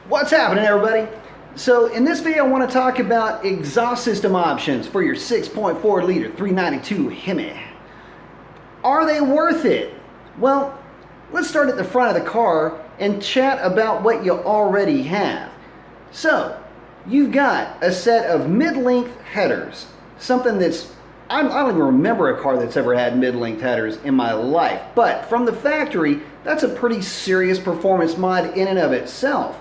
What's happening, everybody? So in this video I want to talk about exhaust system options for your 6.4 liter 392 Hemi. Are they worth it? Well, let's start at the front of the car and chat about what you already have. So you've got a set of mid-length headers, something that's I don't even remember a car that's ever had mid-length headers in my life, but from the factory, that's a pretty serious performance mod in and of itself.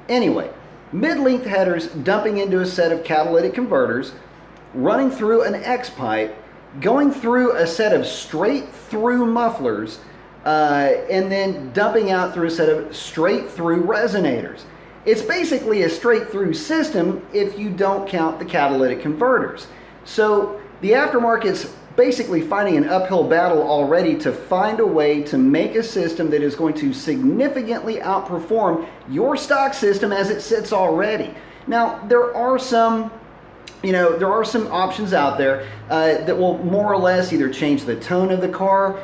Anyway, mid-length headers dumping into a set of catalytic converters, running through an X pipe, going through a set of straight-through mufflers, and then dumping out through a set of straight-through resonators. It's basically a straight-through system if you don't count the catalytic converters. So the aftermarket's basically fighting an uphill battle already to find a way to make a system that is going to significantly outperform your stock system as it sits already. Now, there are some options out there that will more or less either change the tone of the car,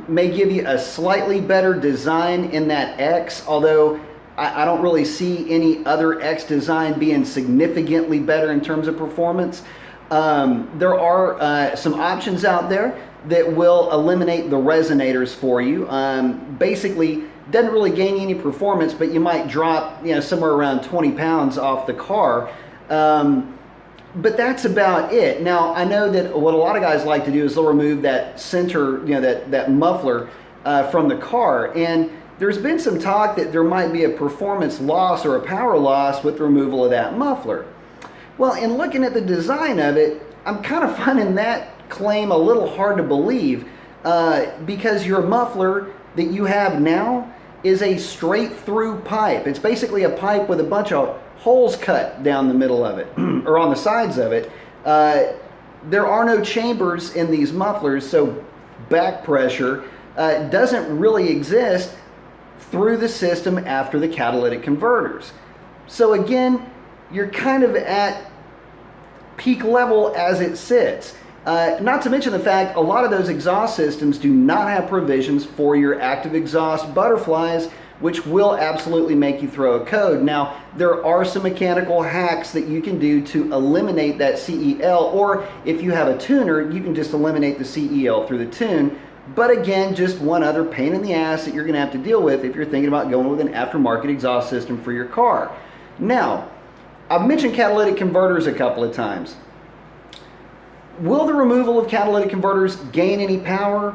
may give you a slightly better design in that X, although I don't really see any other X design being significantly better in terms of performance. There are some options out there that will eliminate the resonators for you. Basically, doesn't really gain you any performance, but you might drop somewhere around 20 pounds off the car. But that's about it. Now, I know that what a lot of guys like to do is they'll remove that center, that muffler from the car. And there's been some talk that there might be a performance loss or a power loss with the removal of that muffler. Well, in looking at the design of it, I'm kind of finding that claim a little hard to believe because your muffler that you have now is a straight through pipe. It's basically a pipe with a bunch of holes cut down the middle of it or on the sides of it. There are no chambers in these mufflers, so back pressure doesn't really exist through the system after the catalytic converters. So again, you're kind of at peak level as it sits. Not to mention the fact a lot of those exhaust systems do not have provisions for your active exhaust butterflies, which will absolutely make you throw a code. Now, there are some mechanical hacks that you can do to eliminate that CEL, or if you have a tuner, you can just eliminate the CEL through the tune. But again, just one other pain in the ass that you're gonna have to deal with if you're thinking about going with an aftermarket exhaust system for your car. Now, I've mentioned catalytic converters a couple of times. Will the removal of catalytic converters gain any power?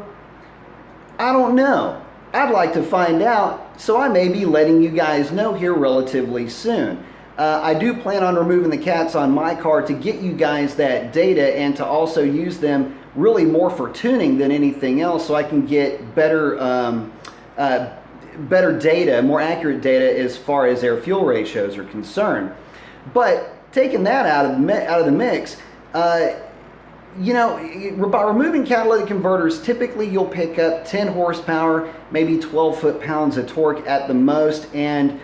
I don't know. I'd like to find out, so I may be letting you guys know here relatively soon. I do plan on removing the cats on my car to get you guys that data and to also use them really more for tuning than anything else, so I can get better data, more accurate data as far as air fuel ratios are concerned. But taking that out of the mix, by removing catalytic converters, typically you'll pick up 10 horsepower, maybe 12 foot-pounds of torque at the most. And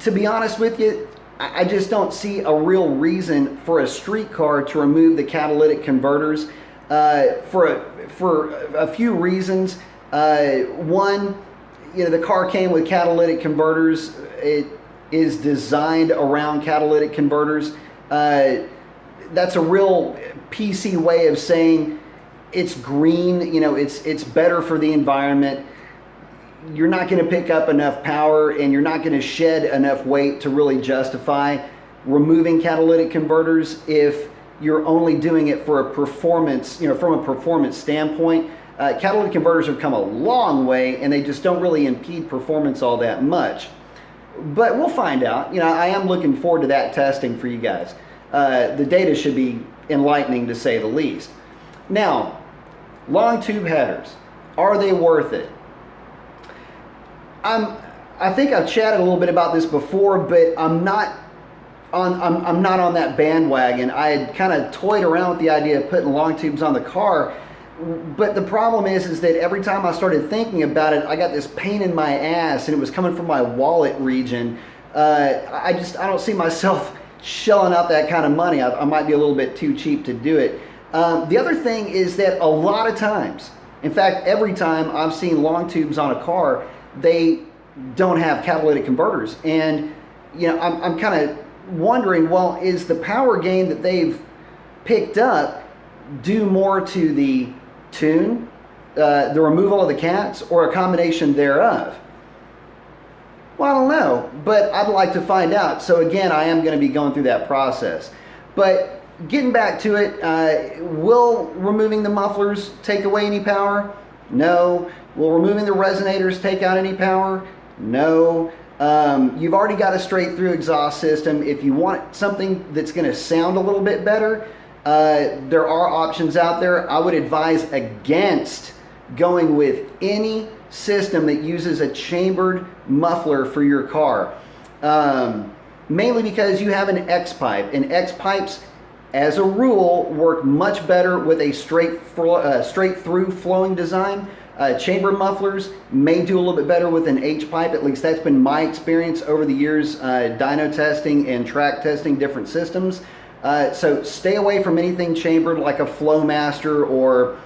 to be honest with you, I just don't see a real reason for a street car to remove the catalytic converters for a few reasons. One, the car came with catalytic converters. It is designed around catalytic converters. That's a real PC way of saying it's green, it's better for the environment. You're not going to pick up enough power and you're not going to shed enough weight to really justify removing catalytic converters if you're only doing it for a performance, from a performance standpoint. Catalytic converters have come a long way and they just don't really impede performance all that much. But we'll find out. I am looking forward to that testing for you guys. The data should be enlightening to say the least. Now, long tube headers, are they worth it? I think I've chatted a little bit about this before, but I'm not on that bandwagon. I had kind of toyed around with the idea of putting long tubes on the car, but the problem is that every time I started thinking about it, I got this pain in my ass, and it was coming from my wallet region. I don't see myself shelling out that kind of money. I might be a little bit too cheap to do it. The other thing is that a lot of times, in fact, every time I've seen long tubes on a car, they don't have catalytic converters. And you know, I'm kind of wondering, well, is the power gain that they've picked up due more to the tune, the removal of the cats, or a combination thereof? Well, I don't know, but I'd like to find out. So again, I am going to be going through that process. But getting back to it, will removing the mufflers take away any power? No. Will removing the resonators take out any power? No. You've already got a straight through exhaust system. If you want something that's going to sound a little bit better, there are options out there. I would advise against going with any system that uses a chambered muffler for your car, mainly because you have an X pipe, and X pipes as a rule work much better with a straight through flowing design. Chamber mufflers may do a little bit better with an H pipe. At least that's been my experience over the years, dyno testing and track testing different systems. So stay away from anything chambered like a Flowmaster or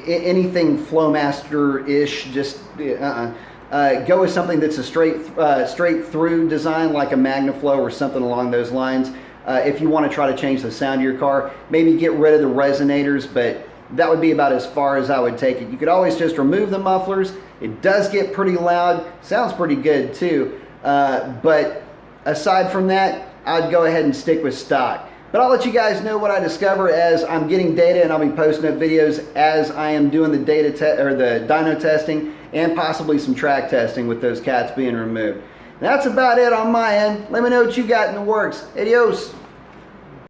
anything Flowmaster-ish. Just go with something that's a straight through design like a MagnaFlow or something along those lines. If you want to try to change the sound of your car, maybe get rid of the resonators, but that would be about as far as I would take it. You could always just remove the mufflers. It does get pretty loud, sounds pretty good too, but aside from that, I'd go ahead and stick with stock. But I'll let you guys know what I discover as I'm getting data, and I'll be posting up videos as I am doing the the dyno testing and possibly some track testing with those cats being removed. That's about it on my end. Let me know what you got in the works. Adios.